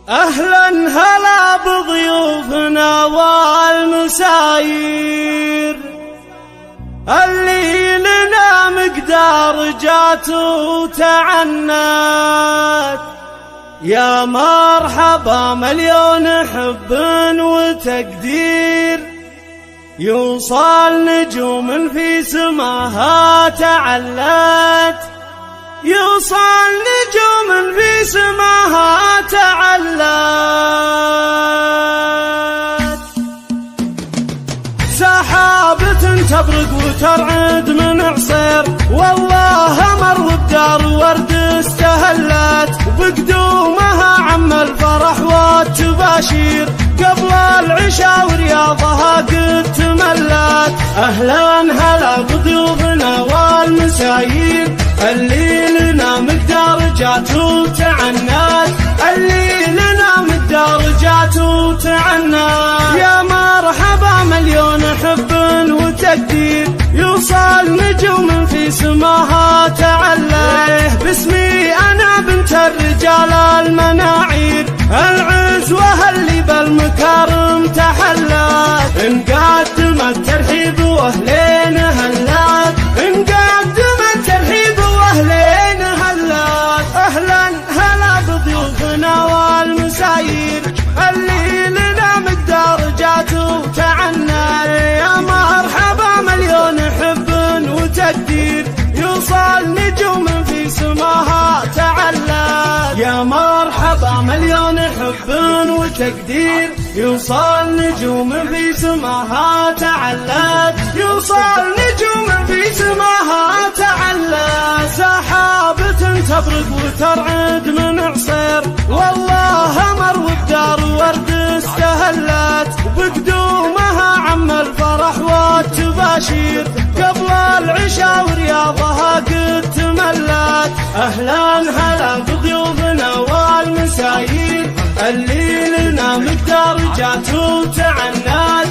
أهلا هلا بضيوفنا والمساير اللي لنا مقدار جات وتعنت. يا مرحبا مليون حب وتقدير، يوصل نجوم في سماها تعلت، يوصل نجوم في سماها تعلت. سحابة تبرق وترعد من عصير، والله مر وبدار ورد استهلت، وبقدومها عم الفرح والتباشير، قبل العشاء ورياضها قد تملت. أهلا هلا بضيوفنا والمساير اللي لنا مقدار جات وتعنت، اللي لنا مقدار جات وتعنت. يا مرحبا مليون حب وتقدير، يوصل نجوم في سماها تعلت. باسمي أنا بنت الرجال المناعير، العزوة اللي بالمكارم تحلت، نقدم الترحيب واهلين هلات، نقدم الترحيب واهلين هلات. أهلا هلا بضيوفنا والمساير اللي لنا مقدار جات وتعنت. يا مرحبا مليون حب وتقدير، يوصل نجوم في سماها تعلت. يا مرحبا مليون حب وتقدير، يوصل نجوم في سماها تعلت، يوصل نجوم في سماها تعلت. سحابة تبرق وترعد من عصير، والله مر وبدار ورد استهلت، وبقدومها عم الفرح والتباشير، قبل العشاء ورياضها قد تملت. أهلا هلا بضيوفنا والمساير اللي لنا مقدار جات وتعنت،